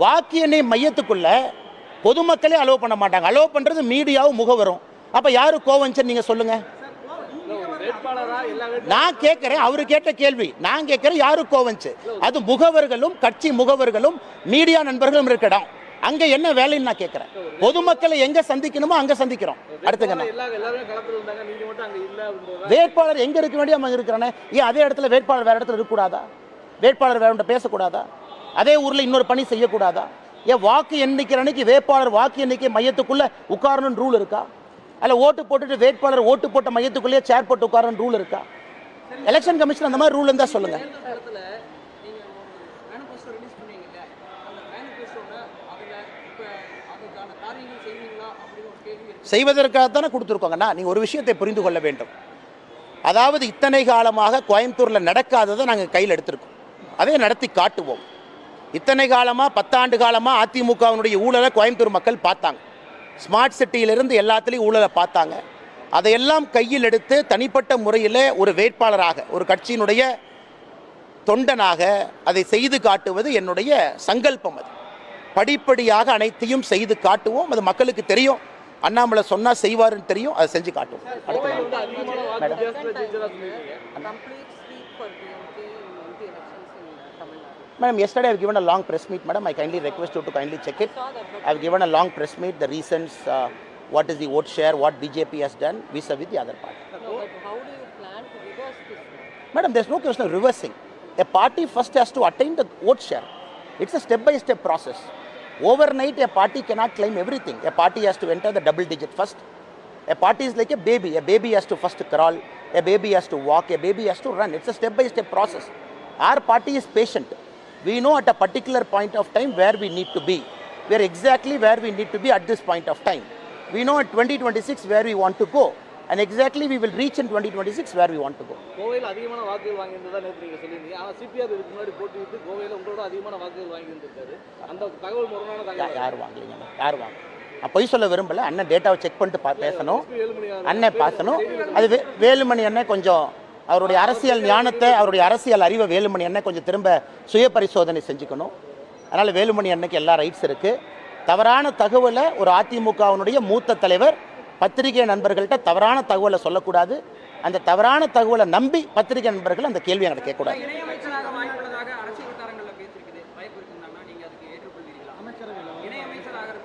வாக்கு எண்ணெய் மையத்துக்குள்ள பொதுமக்களே அலோவ் பண்ண மாட்டாங்க. அலோவ் பண்றது மீடியாவும் முகவரும். அப்ப யாரு கோவஞ்சன் நீங்க சொல்லுங்க. நான் கேட்கிறேன், அவரு கேட்ட கேள்வி நான் கேட்கிறேன், யாரு கோவஞ்சு? அது முகவர்களும் கட்சி முகவர்களும் மீடியா நண்பர்களும் இருக்கடம். அங்க என்ன வேலைன்னு நான் கேட்கிறேன். பொதுமக்களை எங்க சந்திக்கணுமோ அங்க சந்திக்கிறோம். அடுத்துங்க, வேட்பாளர் எங்க இருக்க வேண்டிய அங்க இருக்கிறானே. ஏன் அதே இடத்துல வேட்பாளர் வேற இடத்துல இருக்கக்கூடாதா? வேட்பாளர் வேற பேசக்கூடாதா? அதே ஊர்ல இன்னொரு பணி செய்யக்கூடாதா? ஏன் வாக்கு எண்ணிக்கிற அன்னைக்கு வேட்பாளர் வாக்கு எண்ணிக்கை மையத்துக்குள்ள உட்காரணும் ரூல் இருக்கா? அல்ல ஓட்டு போட்டுட்டு வேட்பாளர் ஓட்டு போட்ட மையத்துக்குள்ளேயே சேர் போட்டு உட்காரணும் ரூல் இருக்கா? எலெக்ஷன் கமிஷன் அந்த மாதிரி ரூல் இருந்தா சொல்லுங்க. செய்வதற்காகத்தானே கொடுத்துருக்கோங்கண்ணா. நீங்க ஒரு விஷயத்தை புரிந்து கொள்ள வேண்டும். அதாவது இத்தனை காலமாக கோயம்புத்தூர்ல நடக்காததை நாங்கள் கையில் எடுத்திருக்கோம். அதை நடத்தி காட்டுவோம். இத்தனை காலமாக 10 ஆண்டு காலமாக அதிமுகவினுடைய ஊழலை கோயம்புத்தூர் மக்கள் பார்த்தாங்க. ஸ்மார்ட் சிட்டியிலிருந்து எல்லாத்துலேயும் ஊழலை பார்த்தாங்க. அதையெல்லாம் கையில் எடுத்து தனிப்பட்ட முறையில் ஒரு வேட்பாளராக ஒரு கட்சியினுடைய தொண்டனாக அதை செய்து காட்டுவது என்னுடைய சங்கல்பம். அது படிப்படியாக அனைத்தையும் செய்து காட்டுவோம். அது மக்களுக்கு தெரியும். அண்ணாமலை சொன்னா செய்வாருன்னு தெரியும். அதை செஞ்சு காட்டுவோம். Madam, yesterday I have given a long press meet. Madam, I kindly request you to kindly check it. I have given a long press meet, the reasons, what is the vote share, what BJP has done vis-a-vis the other party. No, but how do you plan to reverse this? Madam, there is no question of reversing. A party first has to attain the vote share. It's a step-by-step process. Overnight, a party cannot claim everything. A party has to enter the double digit first. A party is like a baby. A baby has to first crawl. A baby has to walk. A baby has to run. It's a step-by-step process. Our party is patient. We know at a particular point of time where we need to be. We are exactly where we need to be at this point of time. We know at 2026 where we want to go. And exactly we will reach in 2026 where we want to go. கோவையில் அதிகமான வாக்குகள் வாங்கியிருந்ததா நேற்று நீங்கள் சொல்லியிருந்தீங்க. ஆனால் CPR இதுக்கு முன்னாடி போட்டிட்டு கோவையில் உங்களோட அதிகமான வாக்குகள் வாங்கியிருந்திருக்காரு. அந்த தகவல் முரணான தகவல். யார் வாங்கலீங்க? யார் வாங்க? நான் பொய் சொல்ல விரும்பல. அண்ணன் டேட்டாவை செக் பண்ணிட்டு பேசணும். அண்ணன் பேசணும். அது வேலுமணி அண்ணன் கொஞ்சம் அவருடைய அரசியல் ஞானத்தை அவருடைய அரசியல் அறிவை வேலுமணி அண்ணன் கொஞ்சம் திரும்ப சுய பரிசோதனை செஞ்சுக்கணும். அதனால் வேலுமணி அண்ணனுக்கு எல்லா ரைட்ஸ் இருக்குது. தவறான தகவலை ஒரு அதிமுகவினுடைய மூத்த தலைவர் பத்திரிகை நண்பர்கள்ட்ட தவறான தகவலை சொல்லக்கூடாது. அந்த தவறான தகவலை நம்பி பத்திரிகை நண்பர்கள் அந்த கேள்வி எங்களை கேட்கக்கூடாது.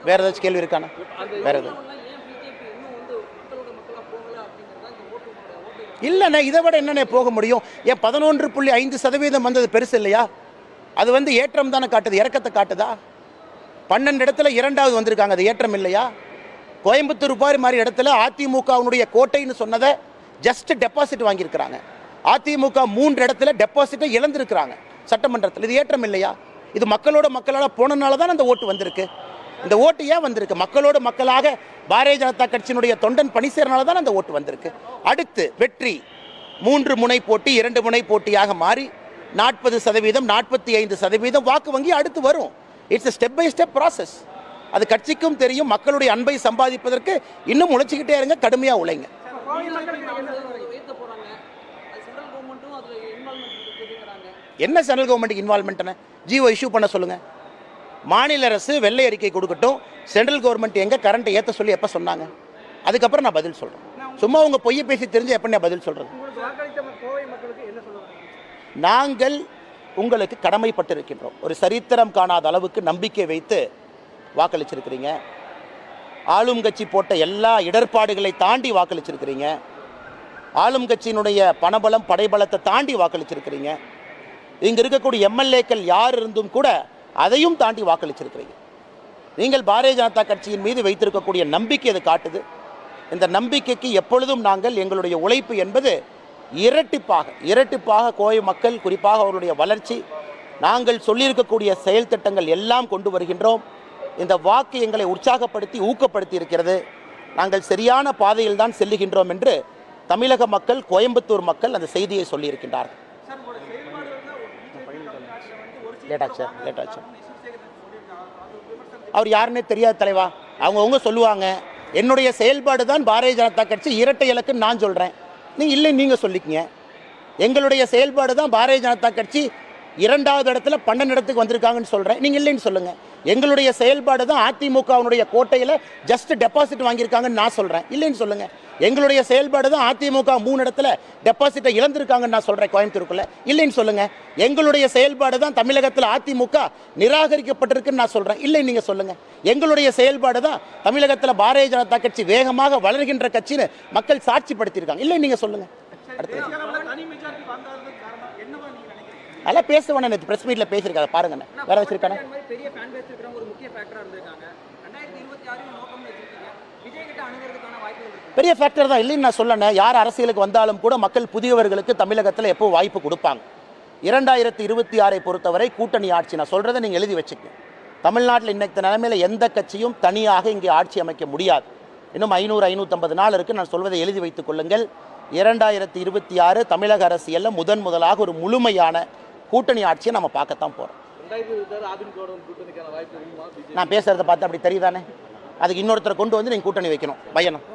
வேற ஏதாச்சும் கேள்வி இருக்கானா? வேற எதுவும் இல்லைண்ணே. இதை விட என்னென்ன போக முடியும்? ஏன் 11.5% வந்தது பெருசு இல்லையா? அது ஏற்றம் தானே காட்டுது, இறக்கத்தை காட்டுதா? 12 இடத்துல 2வது வந்திருக்காங்க. அது ஏற்றம் இல்லையா? கோயம்புத்தூர் மாதிரி இடத்துல அதிமுகவுடைய கோட்டைன்னு சொன்னதை ஜஸ்ட் டெபாசிட் வாங்கியிருக்கிறாங்க. அதிமுக 3 இடத்துல டெபாசிட்டை இழந்திருக்கிறாங்க சட்டமன்றத்தில். இது ஏற்றம் இல்லையா? இது மக்களால் போனனால தான் அந்த ஓட்டு வந்திருக்கு. இந்த ஓட்டு ஏன் வந்திருக்கு? மக்களோடு மக்களாக பாரதிய ஜனதா கட்சியினுடைய தொண்டன் பணி செய்யறனால தான் அந்த ஓட்டு வந்திருக்கு. அடுத்து வெற்றி 3 முனை போட்டி 2 முனை போட்டியாக மாறி 40%, 45% வாக்கு வங்கி அடுத்து வரும். It's step by step process. அது கட்சிக்கும் தெரியும். மக்களுடைய அன்பை சம்பாதிப்பதற்கு இன்னும் உழைச்சிக்கிட்டே இருங்க, கடுமையாக உழைங்க. என்ன central government involvement? GO issue பண்ண சொல்லுங்க. மாநில அரசு வெள்ளை அறிக்கை கொடுக்கட்டும். சென்ட்ரல் கவர்மெண்ட் எங்க கரண்ட் ஏற்ற சொல்லி எப்போ சொன்னாங்க? அதுக்கப்புறம் நான் பதில் சொல்றேன். சும்மா உங்க பொய்யை பேசி தெரிஞ்சு எப்ப நான் பதில் சொல்றது? நாங்கள் உங்களுக்கு கடமைப்பட்டிருக்கின்றோம். ஒரு சரித்திரம் காணாத அளவுக்கு நம்பிக்கை வைத்து வாக்களிச்சிருக்கிறீங்க. ஆளும் கட்சி போட்ட எல்லா இடர்பாடுகளை தாண்டி வாக்களிச்சிருக்கிறீங்க. ஆளும் கட்சியினுடைய பணபலம் படைபலத்தை தாண்டி வாக்களிச்சிருக்கிறீங்க. இங்க இருக்கக்கூடிய எம்எல்ஏக்கள் யார் இருந்தும் கூட அதையும் தாண்டி வாக்களிச்சிருக்கிறீங்க. நீங்கள் பாரதிய ஜனதா கட்சியின் மீது வைத்திருக்கக்கூடிய நம்பிக்கை அது காட்டுது. இந்த நம்பிக்கைக்கு எப்பொழுதும் நாங்கள் எங்களுடைய உழைப்பு என்பது இரட்டிப்பாக கோவை மக்கள் குறிப்பாக அவருடைய வளர்ச்சி நாங்கள் சொல்லியிருக்கக்கூடிய செயல் திட்டங்கள் எல்லாம் கொண்டு வருகின்றோம். இந்த வாக்கு எங்களை உற்சாகப்படுத்தி ஊக்கப்படுத்தி இருக்கிறது. நாங்கள் சரியான பாதையில் தான் செல்லுகின்றோம் என்று தமிழக மக்கள் கோயம்புத்தூர் மக்கள் அந்த செய்தியை சொல்லியிருக்கின்றார்கள். லேட்டாச்சு. அவர் யாருன்னே தெரியாத தலைவா. அவங்கவுங்க சொல்லுவாங்க. என்னுடைய செயல்பாடு தான் பாரதிய ஜனதா கட்சி இரட்டை இலக்குன்னு நான் சொல்கிறேன். இல்லை நீங்கள் சொல்லிக்கங்க. எங்களுடைய செயல்பாடு தான் பாரதிய ஜனதா கட்சி இரண்டாவது இடத்துல 12 இடத்துக்கு வந்திருக்காங்கன்னு சொல்கிறேன், நீங்கள் இல்லைன்னு சொல்லுங்கள். எங்களுடைய செயல்பாடு தான் அதிமுகவினுடைய கோட்டையில் ஜஸ்ட் டெபாசிட் வாங்கியிருக்காங்கன்னு நான் சொல்கிறேன், இல்லைன்னு சொல்லுங்கள். எங்களுடைய செயல்பாடு தான் அதிமுக 3 இடத்துல டெபாசிட்டை இழந்திருக்காங்கன்னு நான் சொல்கிறேன் கோயம்புத்தூருக்குள்ள, இல்லைன்னு சொல்லுங்கள். எங்களுடைய செயல்பாடு தான் தமிழகத்தில் அதிமுக நிராகரிக்கப்பட்டிருக்குன்னு நான் சொல்கிறேன், இல்லைன்னு நீங்கள் சொல்லுங்கள். எங்களுடைய செயல்பாடு தான் தமிழகத்தில் பாரதிய ஜனதா கட்சி வேகமாக வளர்கின்ற கட்சின்னு மக்கள் சாட்சிப்படுத்தியிருக்காங்க, இல்லைன்னு நீங்கள் சொல்லுங்கள். அடுத்து அதெல்லாம் பேசுவேன், நேற்று ப்ரெஸ் மீட்டில் பேசியிருக்காங்க பாருங்கண்ணே, வேற வச்சிருக்கானே. பெரிய ஃபேன் பேஸ் இருக்கிறவங்க ஒரு முக்கிய ஃபேக்டரா இருந்திருக்காங்க. 2026 நோக்கம் வச்சிருக்கீங்க, விஜய் கிட்ட அணுகிறதுக்கான வாய்ப்புகள் இருக்கு. பெரிய ஃபேக்டர் தான், இல்லைன்னு நான் சொல்லணும். யார் அரசியலுக்கு வந்தாலும் கூட மக்கள் புதியவர்களுக்கு தமிழகத்தில் எப்போ வாய்ப்பு கொடுப்பாங்க. 2026 பொறுத்தவரை கூட்டணி ஆட்சி, நான் சொல்கிறத நீங்கள் எழுதி வச்சுக்கங்க. தமிழ்நாட்டில் இன்னைக்கு நிலைமையில் எந்த கட்சியும் தனியாக இங்கே ஆட்சி அமைக்க முடியாது. இன்னும் 500-550 நாள் இருக்குது. நான் சொல்வதை எழுதி வைத்துக் கொள்ளுங்கள். 2026 தமிழக அரசியலில் முதலாக ஒரு முழுமையான கூட்டணி ஆட்சியை நம்ம பார்க்கத்தான் போகிறோம். 2026 அதிமுக கூட்டணிக்கான வாய்ப்பு இருக்குமா? நான் பேசுகிறத பார்த்து அப்படி தெரியுதானே? அதுக்கு இன்னொருத்தரை கொண்டு வந்து நீங்கள் கூட்டணி வைக்கணும், பயணம்.